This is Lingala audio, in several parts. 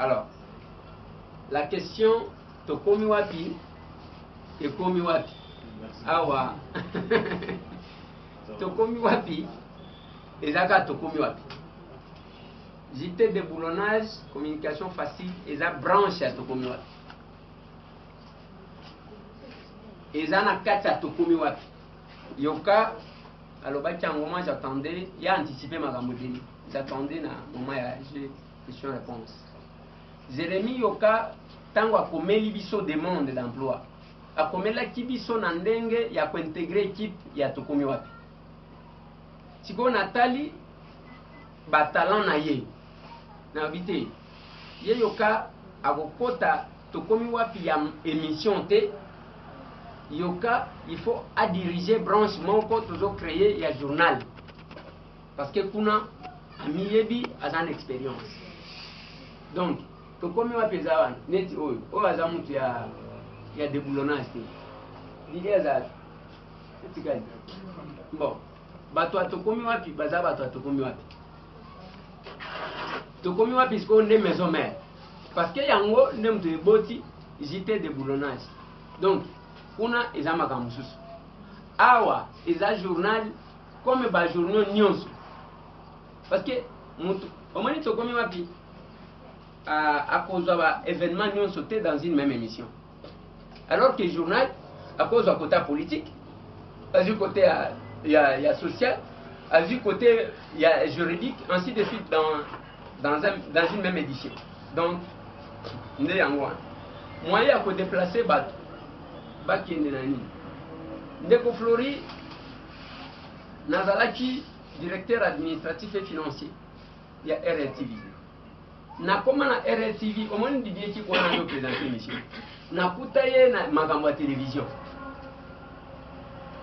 Alors, la question, tokomi wapi et komi wapi. Awa. Tokomi wapi et zaka tokomi wapi. JT déboulonnage, communication facile, et ça branche à tokomi wapi. Et ça na kata tokomi wapi. Yoka, alors bah tiens, moment j'attendais, il a anticipé ma gamodélie. J'attendais na moment j'ai question-réponse. Jérémy Yoka, tango a komeli biso demande d'emploi. A komela kibiso na ndenge ya ko intégrer équipe ya tokomi wapi. Siko Nathalie ba talent na ye. Na habité. Ye Yoka akokota tokomi wapi ya émission te. Yoka, il faut à diriger branche moko toujours créer ya journal. Parce que kuna amiyebi azan expérience. Donc, tokomi wapi zawan neti oyo, o azamutu ya déboulonnage te. L'idée za etikali. Bon, bato tokomi wapi baza bato tokomi wapi. Tokomi wapi siko nde maison mère. Parce que yango nde mutu eboti JT déboulonnage. Donc, kuna eza makambo susu. Awa eza journal comme ba journaux nyonso. Parce que mutu omoni tokomi wapi à cause d'un événement nyonso te dans une même émission. Alors que le journal, à cause d'un côté politique, à du côté il y a social, à du côté il y a juridique, ainsi de suite dans une même édition. Donc, nous avons moyen de déplacer Baki Ndenani. Ndeko Flori, Nazalaki, directeur administratif et financier, il y a RLTV. Na koma na RLTV, au moins Didier qui a présenté l'émission. Na kutaye na magambo à télévision.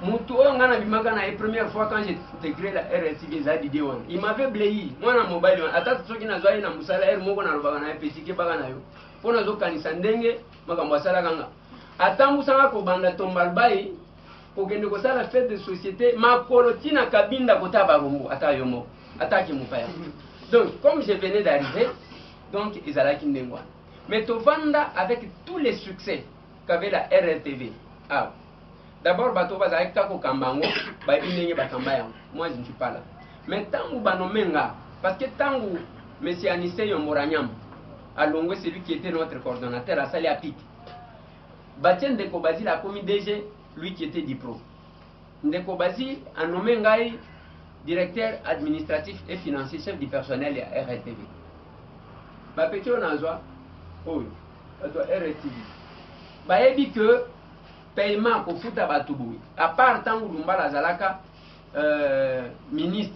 Mutu oyo ngana bimaka na première fois quand j'ai intégré la RLTV za Didier wana. Il m'avait blayé. Moi na mobile wana. Ata soki na zwa na musala er moko na lobaka na petit ke baka na yo. Pona zo kanisa ndenge magambo asala kanga. Ata musanga ko banda tombalbai pour kende ko sala fête de société makolo tina kabinda kota barumbu ata yomo. Ata ki mupaya. Donc comme je venais d'arriver, donc ils allaient Kindengwa. Mais Tovanda, avec tous les succès qu'avait la RLTV, ah, d'abord, Bato Bazaï Kako Kambango, moi je ne suis pas là. Mais Tangu Banomenga, parce que Tangu, M. Anissé Yomoranyam, à Longwe, c'est lui qui était notre coordonnateur à Salé Apik. Batien Ndekobazi, la commis DG, lui qui était Dipro. Ndekobazi a nommé Ngaï, directeur administratif et financier, chef du personnel à RLTV. Petit Nazwa, oh, RTV. Bah, dit que paiement pour foutre à Batouboui, à part tant que Lumbala Zalaka, ministre,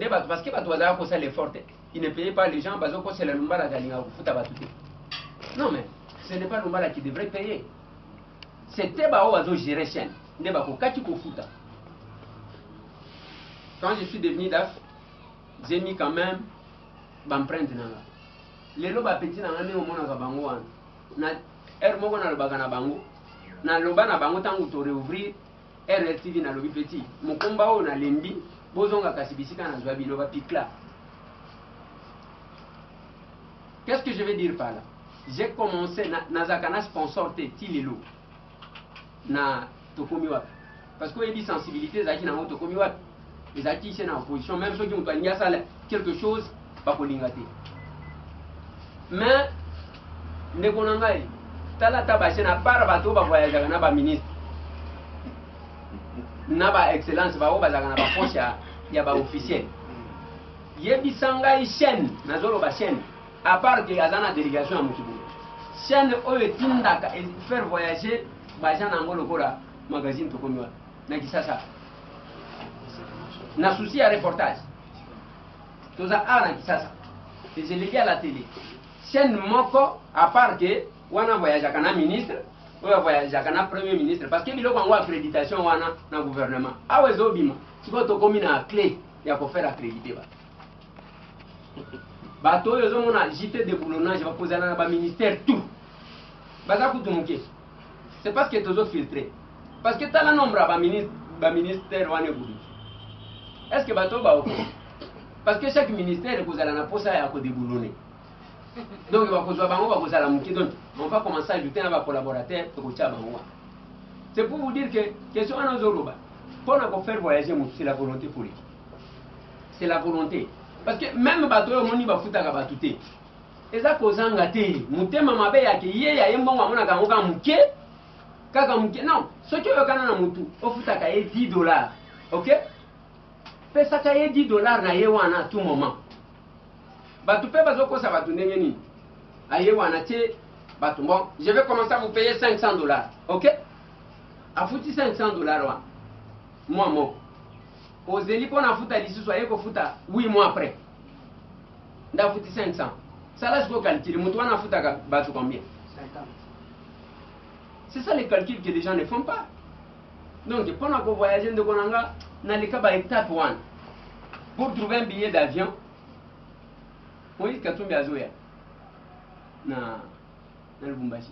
parce que Batouaza a l'effort, il ne payait pas les gens, parce que c'est le Lumbala Zalinga pour foutre à Batouboui. Non, mais ce n'est pas Lumbala qui devrait payer. C'était Baoazo gérer chaîne, Nebako Kachiko Fouta. Quand je suis devenu DAF, j'ai mis quand même l'empreinte. Les loba petit na ngane omona ka bango wana na moko na loba kana bango na loba na bango tangu to réouvrir RTV na lobi petit mokomba o na lembi bozonga kasibisika na zwa bino ba pikla. Qu'est-ce que je veux dire par là? J'ai commencé na zakana sponsor te tilelo na tokomi wapi parce que il y a sensibilité zaki na tokomi wapi les acquis c'est na opposition même ceux qui ont pas quelque chose pas pour l'ingate. Mais Nekonangai, Tala Tabachena, Parabato, Bavoyagana, ba ministre. Naba excellence, ba Obazagana, ba Pocha, Yaba officiel. Yebisangai chaîne, Nazolo Bachen, à part que Yazana délégation à Moutoubou. Chaîne Oetinda, faire voyager, Bajan Angolo Kora, magazine Tokomua, Nakisasa. Na souci à reportage. Tout ça, Nakisasa. Et je l'ai dit à la télé. Chaîne moko à part que wana voyage kana ministre ou voyage kana premier ministre parce que biloko ngo accréditation wana na gouvernement awezo bima siko to komi na clé ya ko faire accréditer ba to yo mona JT déboulonnage va poser na ba ministère tout baza kutumuke c'est parce que tozo filtré parce que tala nombre ba ministère wana budi est-ce que bato ba parce que chaque ministère kozala na posa ya ko déboulonner. Donc on va commencer à ajouter un collaborateur pour c'est pour vous dire que question à nos pour faire voyager, c'est la volonté politique. C'est la volonté. Parce que même bateau moni ba futa ka batute. Eza kozanga te. Mutema mabe yake ye ya yembo mona ka ngoka muke. Kaka muke. Non, ce que okana na mutu, o futa ka ye $10. OK? Pesa ka ye $10 na ye wana à tout moment. Batu pe bazoko sa batu ndenge nini? Aye wana te batu bon, je vais commencer à vous payer $500. OK? A futi $500 wa. Moi. Aux élites, on a foutu à l'issue, soyez qu'on fout 8 mois après. On a foutu 500. Ça là, je peux calculer. On a foutu à battre combien? 50. C'est ça les calculs que les gens ne font pas. Donc, pendant qu'on voyage de Konanga, on a les cas par étape 1. Pour trouver un billet d'avion, on dit qu'il y a un billet dans le Bumbashi.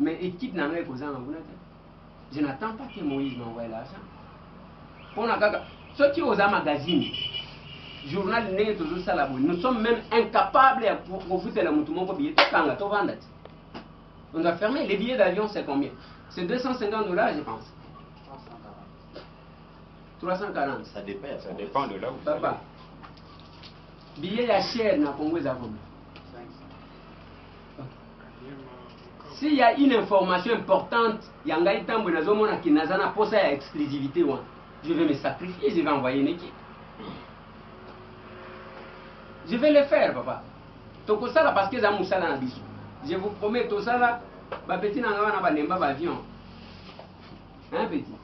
Mais équipe n'a pas posé un je n'attends pas que Moïse m'envoie l'argent. Ceux qui osent un magazine, journal n'est toujours ça la boule. Nous sommes même incapables de profiter de la mouton pour billet. On doit fermer. Les billets d'avion, c'est combien? C'est $250, je pense. 340. Ça dépend de là où papa. Billet à cher n'a Congo Zavon. S'il y a une information importante, je vais me sacrifier, je vais envoyer une équipe. Je vais le faire, papa. Parce que je vous promets, tout ça là, petit avion. Hein, petit?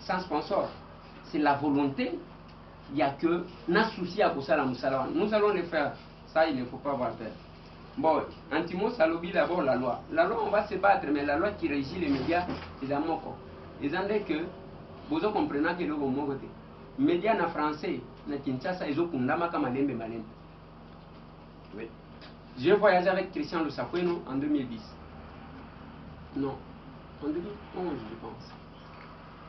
Sans sponsor. C'est la volonté. Il n'y a que un souci à ça. Nous allons le faire. Ça, il ne faut pas avoir peur. Bon, Antimo Salobi d'abord la loi. La loi, on va se battre, mais la loi qui régit les médias, c'est d'amour. Ils ont dit que, vous comprenez que les médias en français, na Kinshasa, ils ont condamné comme malembe. Oui. J'ai voyagé avec Christian Lusakweno en 2010. Non, en 2011, je pense.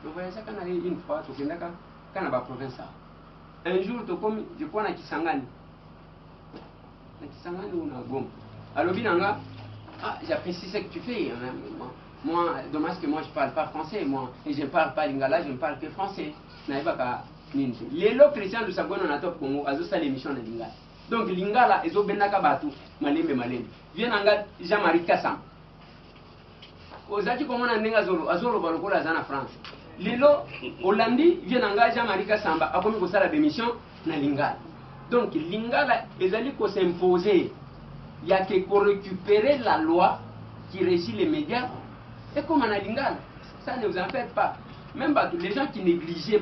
Je voyageais quand on allait une fois, au Kenya, quand on va province. Un jour, je crois à Kisangani. Alors, j'apprécie ce que tu fais. Moi, dommage que moi je ne parle pas français. Moi, et je ne parle pas lingala, je ne parle que français. Les lots chrétiens de Sabon en Atop Congo, ils ont l'émission de lingala. Donc, lingala, ils ont benaka batu, malembe. Viens en gars, Jean-Marie Kassam. Aux Ati comme on a un azolo balokola en France. Les lots hollandais viennent en gars, Jean-Marie Kassamba, a commis la démission na lingala. Donc, l'Ingala, ils allaient s'imposer. Il y a que pour récupérer la loi qui régit les médias. Et comme on a l'Ingala, ça ne vous en fait pas. Même les gens qui négligeaient,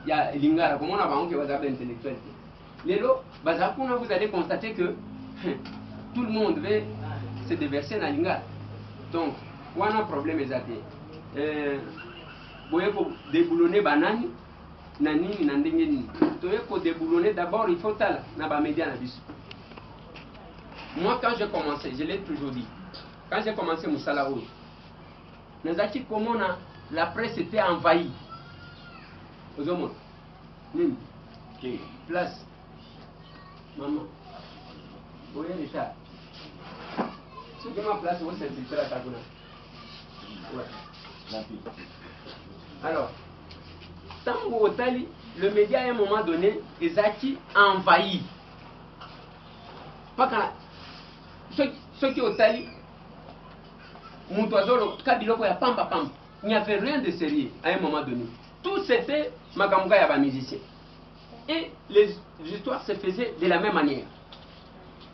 il y a l'Ingala, comme on a vraiment que vous avez intellectuel. Les lots, vous allez constater que tout le monde veut se déverser dans l'Ingala. Donc, on a un problème exact. Vous pouvez déboulonner banane. Nani nandengeni pour déboulonner d'abord il faut tal na ba média na biso. Moi quand j'ai commencé, je l'ai toujours dit, quand j'ai commencé Moussala Oyo, nazaki comment la presse était envahie. Aux hommes qui place maman voyez les ça ce qui ma place c'est c'est la Kaguna. Ouais. Alors Tango Otali, le média à un moment donné, les acquis envahis. Pas quand ceux qui Otali, Moutouazolo, Kabiloko, il n'y avait rien de sérieux à un moment donné. Tout c'était Makamouka Yaba musicien. Et les histoires se faisaient de la même manière.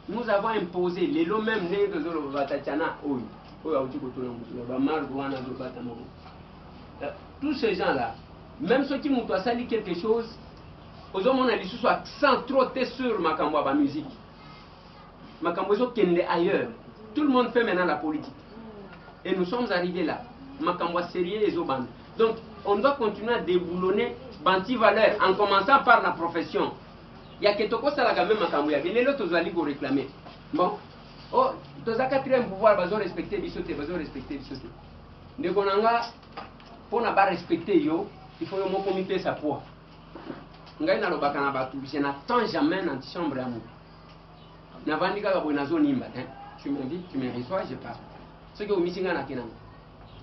Nous avons imposé les lots même de Zolo Batachana, tous ces gens-là. Même ceux qui m'ont sali quelque chose, aux hommes on a dit soit sans trop sur ma musique. Ma kende ailleurs. Tout le monde fait maintenant la politique. Et nous sommes arrivés là. Ma sérieux et zoban. Donc on doit continuer à déboulonner banti valeur en commençant par la profession. Il y a que toko sala quand même ma il y a l'autre allez pour réclamer. Bon. Oh, dans un quatrième pouvoir, ils ont respecté bisoté, ils ont respecté bisoté. De konanga pour n'a pas respecté yo. il faut que je me sa poids. Je n'attends jamais dans la chambre à moi. Tu m'invites, tu me reçois, je pars. Ce que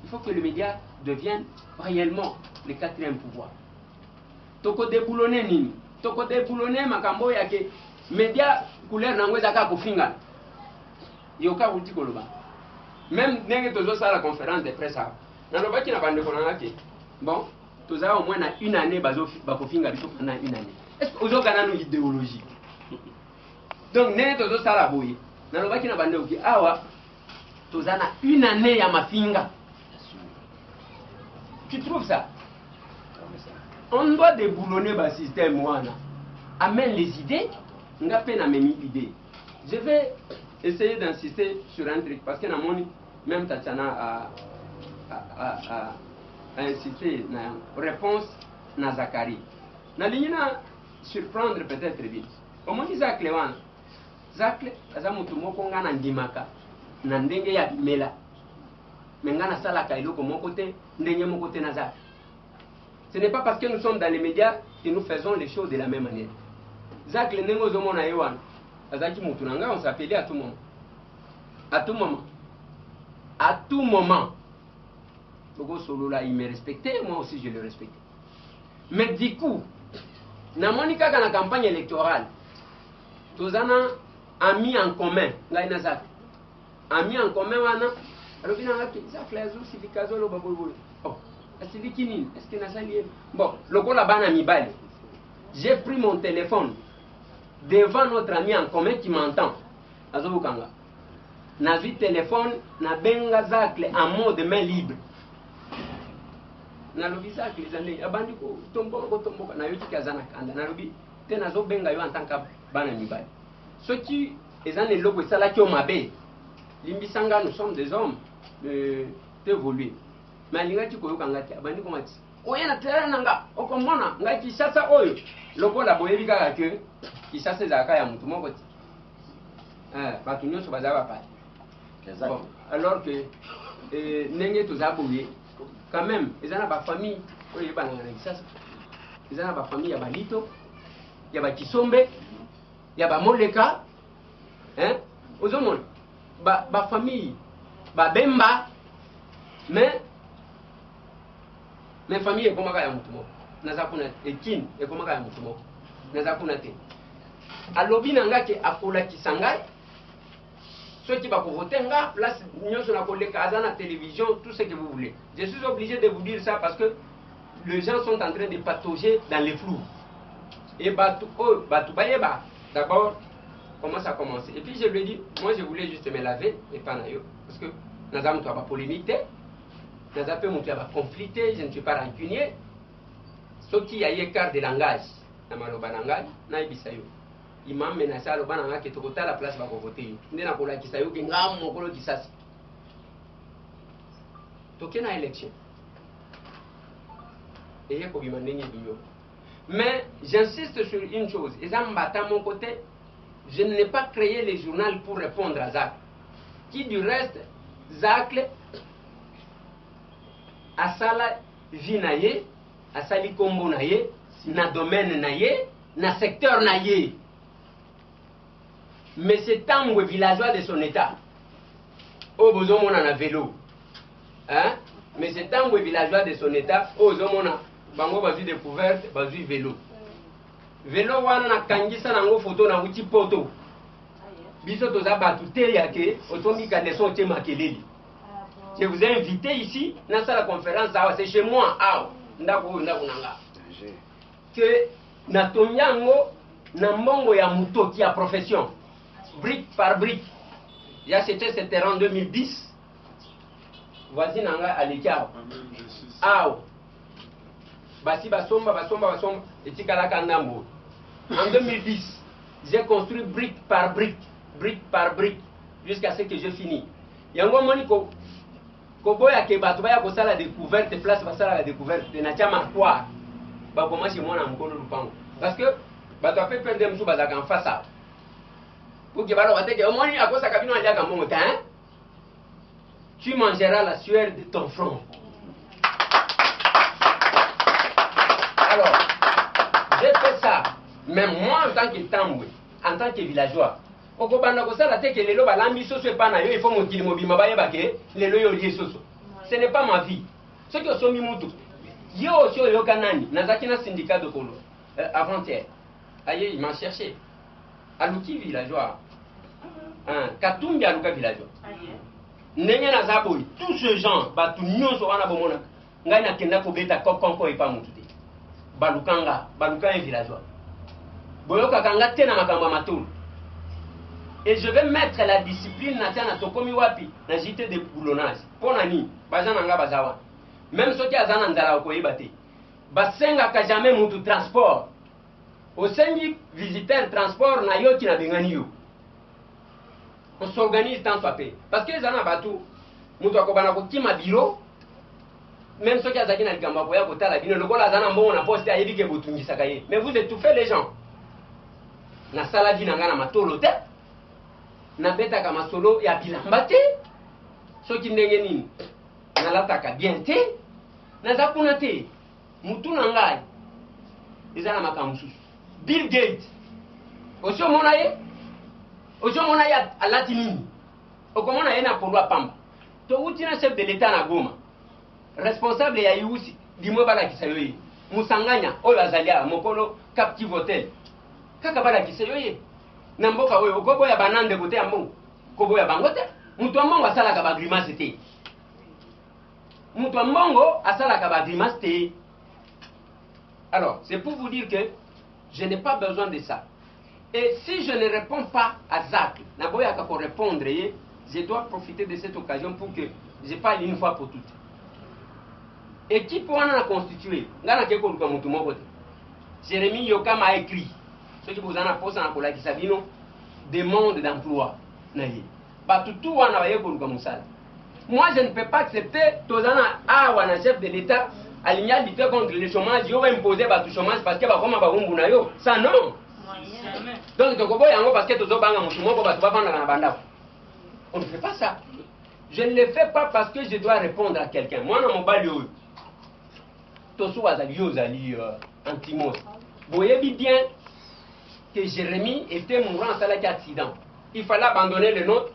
il faut que le média devienne réellement le quatrième pouvoir. Toko déboulonner nini. Toko déboulonner makambo ya ke média couleur nango ezaka kofinga. Yoka uti koloba. Même ndenge tozo sala la conférence de presse a. Nalobaki na bande konanga ke. Bon, toza au moins na une année bazo bakofinga biso pendant une année. Est-ce que ozo kana une idéologie? Donc ndenge tozo sala boye. Nalobaki na bande oki awa toza na une année ya mafinga. Tu trouves ça? On doit déboulonner le système. Amène les idées. On a peine à même l'idée. Je vais essayer d'insister sur un truc. Parce que même Tatiana a insisté sur la réponse à Zachary. Na ligne surprendre peut-être vite. Comment dit Zach Zach, Azamutumo na ndimaka. Nandenge ya bimela. Mengana sala kailo comme mon côté, ndenge mon côté nazar. Ce n'est pas parce que nous sommes dans les médias que nous faisons les choses de la même manière. Zach le nengo zomo na yewan. Azaki mutunanga on s'appelait à tout moment. À tout moment. À tout moment. Logo solo là il me respectait, moi aussi je le respectais. Mais du coup, na monika dans la campagne électorale, tozana amis en commun, ngai na Zach. Amis en commun wana alors, est-ce que bon, le coup là-bas, j'ai pris mon téléphone devant notre ami en commun qui m'entend. Azobukanga. N'a vu téléphone, n'a benga zacle en mode main libre. N'a le visa que les années, abandiko, tombo, n'a eu kazana kanda, n'a lu, tenazo benga yo en tant que banamibal. Ce qui est un éloge, c'est là qui ont mabé. Limbisanga, nous sommes des hommes d'évoluer. Mais l'ingati koyo kangati, abandi komati. Oyena terrain nanga, okomona, ngati sasa oyo. Loko la boyebi kaka ke, kisasa ezaka ya mutu moko ti. Batu nyonso bazaba pa. Bon, alors que nenge toza boye, quand même, ezana ba famille oyo bana na kisasa. Ezana ba famille ya balito, ya ba kisombe, ya ba moleka, ozomona. Ba famille ba bemba mais famille est comme ya mutumo naza kuna ekin et comme ya mutumo naza kuna te alobi nanga ke akola kisangai ceux qui va voter nga place nyonso na koleka azana télévision tout ce que vous voulez. Je suis obligé de vous dire ça parce que les gens sont en train de patauger dans les flous et batu bayeba d'abord comment ça a commencé. Et puis je lui ai dit, moi je voulais juste me laver et pas naïo. Parce que nous avons pas polémique, nous avons pas conflité, je ne suis pas rancunier. Ce qui a écart de langage, dans ma langage, il m'a menacé à l'obananga qui est à la place pour voter. Il n'a pas qui s'ayouk, il n'a pas qui s'asse. Donc il y a une élection. Et il y a mais j'insiste sur une chose, et ça me mon côté. Je n'ai pas créé les journaux pour répondre à Zach. Qui du reste, Zach, a sala vie naye, a sali kombo naye, na domaine naye, na secteur naye. Mais c'est tant que villageois de son état. Oh, vous avez un vélo. Hein? Mais c'est tant que villageois de son état. Oh, vous avez un découverte, vous avez un vélo. Vélo wana na kangisa nango photo na uti poto biso toza batu te yake otombi ka leçon te makeleli. Je vous ai invité ici dans la conférence c'est chez moi awa ndako nanga que na tonyango na mbongo ya muto qui a profession brique par brique. Il y a c'était terrain en 2010 voici nanga alikao awa basi basomba etikala kandambo. En 2010, j'ai construit brique par brique, jusqu'à ce que j'ai fini. Yango moniko, koboya ke batu baya ko sala découverte, place ba sala la découverte, na chama quoi. Ba comment chez moi na mkono lupango. Parce que batu a fait perdre msu bazaka en face à. Pour que balo bateke au moni akosa kabino aliaka mbongo ta hein. Tu mangeras la sueur de ton front. Même moi, en tant que Tambwe, en tant que villageois, okobanda kosala te ke lelo balambi soso epa na yo il faut mokili mobima bayeba ke lelo yo lie soso. Ce n'est pas ma vie. Ce qui osomi mutu. Yo aussi oyoka nani nazaki na syndicat de Kolo avant-hier. Aye, il m'a cherché. Aluki villageois. Katumbi aluka villageois. Ndenge naza boyi tout ce genre batu nyonso wana bomona ngai nakenda kobeta kokonko epa mutu te. Balukanga villageois. Boyoka kanga te na makambo matulu. Et je vais mettre la discipline na tokomi wapi na jité de boulonnage. Pona ni bazana nga bazawa. Même ceux qui azana ndala koyeba te. Basenga ka jamais mutu transport. Osengi visiteur transport na yo ki na bengani yo. On s'organise tant soit peu. Parce que zana batu mutu akobana ko kima biro. Même ceux qui azaki na likamba koya kotala bino lokola zana mbongo na poste ayebi ke botungisa kaye. Mais vous étouffez les gens. Na sala di nanga na matolo te. Na beta kama solo ya bilamba te. Soki ndenge nini nalataka bien te. Naza kuna te. Mutu na ngai ezana makambo susu. Bill Gates osho mona ye alati nini okomona ye na polwa pamba to utina chef de l'état na Goma responsable ya yusi dimwe balakisa yo ye musanganya oyo azalia mokolo captive hotel kaka balakisa yo ye na mboka oyo okoboya banande kote ya mbongo koboya bango te mutu mbongo asalaka ba grimace te mutu mbongo asalaka ba grimace te. Alors c'est pour vous dire que je n'ai pas besoin de ça. Et si je ne réponds pas à Zak, pour répondre, je dois profiter de cette occasion pour que je parle une fois pour toutes. Équipe on a constitué, Jérémy Yokam a écrit, ce qui vous en a posé en Kola Kisabino, des mondes d'emploi. Moi je ne peux pas accepter Tozana Awana, chef de l'État, aligné à lutter contre le chômage, il va imposer le chômage parce que ça non. Donc parce que on ne fait pas ça. Je ne le fais pas parce que je dois répondre à quelqu'un. Moi dans mon balio Tosu Azali antimos. Vous voyez bien que Jérémy était mourant en salle d'accident. Il fallait abandonner le nôtre.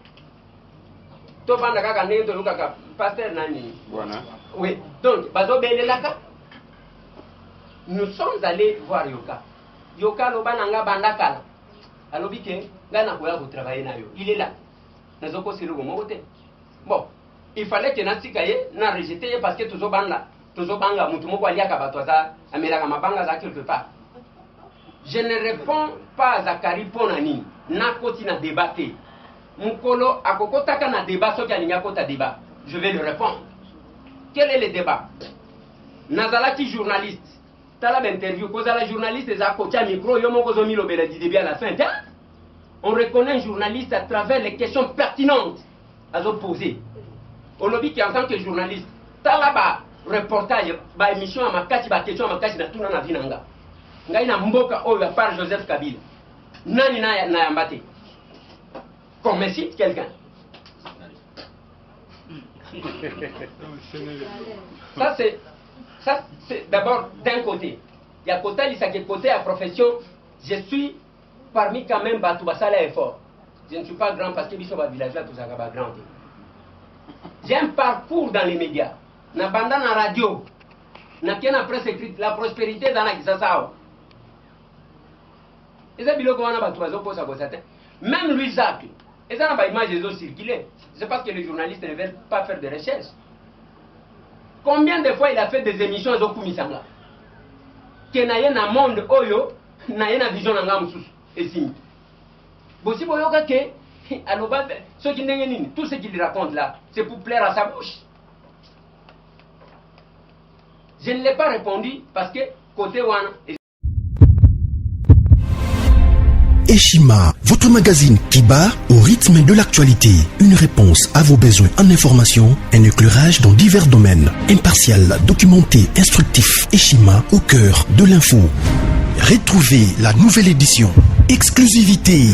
Pasteur Nani. Oui, donc, nous sommes allés voir Yoka. Yoka Lobananga Bandakala. Alors, il est là. Bon, il fallait que Natsikaye n'a rejeté parce que toujours banga, Mutumoko Aliaka Batoza, Amelaka Mabanga za quelque part. Je ne réponds pas à Zakari Ponani, Nakoti na débatté. Mukolo Akokotaka na débat, Soki Alinyakota débat. Je vais le répondre. Quel est le débat? Nazalaki journaliste. Talab interview. Kozala journaliste et Zakotia micro. Yomoko zomi lo bela di début à la fin. On reconnaît un journaliste à travers les questions pertinentes à opposer. On lobby qui en tant que journaliste. Talaba reportage, ba émission à makati, ba question à makati na tuna na vinanga. Ngai na mboka oyo par Joseph Kabila. Nani na yambate. Comme cite quelqu'un. Ça c'est d'abord d'un côté. Il y a côté côté à profession. Je suis parmi quand même Batubasala effort. Je ne suis pas grand parce que Bissoba village là tout ça va grand. J'ai un parcours dans les médias. Na banda na radio. Na kena presse écrite la prospérité dans la kisasao. Et ça biloko wana batubazo posa bosate. Même Louis Jacques. Et ça n'a pas image des autres circulés. C'est parce que les journalistes ne veulent pas faire de recherche. Combien de fois il a fait des émissions au Kumisanga? Que na yena monde oyo, na yena vision nga mususu esimi. Bosi boyoka ke aloba ceux qui ndenge nini, tout ce qu'il raconte là, c'est pour plaire à sa bouche. Je ne l'ai pas répondu parce que côté wana Eshima, votre magazine qui bat au rythme de l'actualité. Une réponse à vos besoins en information, un éclairage dans divers domaines. Impartial, documenté, instructif. Eshima au cœur de l'info. Retrouvez la nouvelle édition Exclusivité.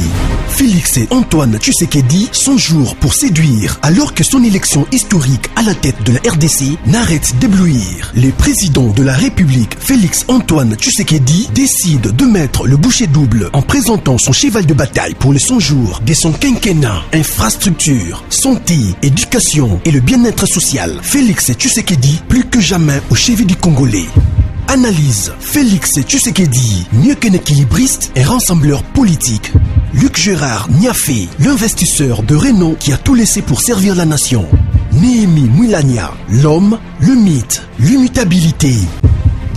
Félix Antoine Tshisekedi, son jour pour séduire, alors que son élection historique à la tête de la RDC n'arrête d'éblouir. Le président de la République, Félix Antoine Tshisekedi, décide de mettre le bouchée double en présentant son cheval de bataille pour le 100 jours de son quinquennat. Infrastructure, santé, éducation et le bien-être social. Félix Tshisekedi, plus que jamais au chevet du Congolais. Analyse. Félix Tshisekedi, mieux qu'un équilibriste, un rassembleur politique. Luc Gérard Niafé, l'investisseur de renom qui a tout laissé pour servir la nation. Néhémie Moulania, l'homme, le mythe, l'immutabilité.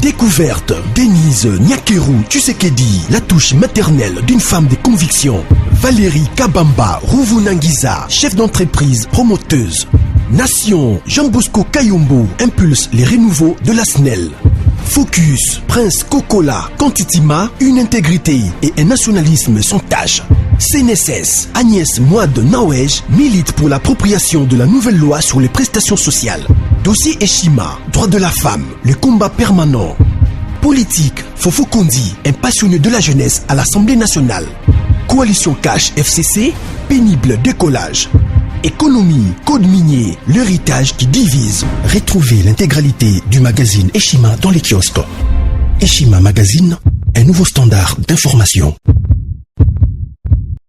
Découverte. Denise Nyakeru Tshisekedi, la touche maternelle d'une femme de conviction. Valérie Kabamba Ruvunangiza, chef d'entreprise promoteuse. Nation. Jean Bosco Kayombo impulse les renouveaux de la SNEL. Focus, Prince Kokola, Kantitima, une intégrité et un nationalisme sans tâche. CNSS, Agnès Mouad Nawej milite pour l'appropriation de la nouvelle loi sur les prestations sociales. Dossier Eshima, droit de la femme, le combat permanent. Politique, Fofo Kondi, un passionné de la jeunesse à l'Assemblée nationale. Coalition Cash FCC, pénible décollage. Économie, code minier, l'héritage qui divise. Retrouvez l'intégralité du magazine Eshima dans les kiosques. Eshima Magazine, un nouveau standard d'information.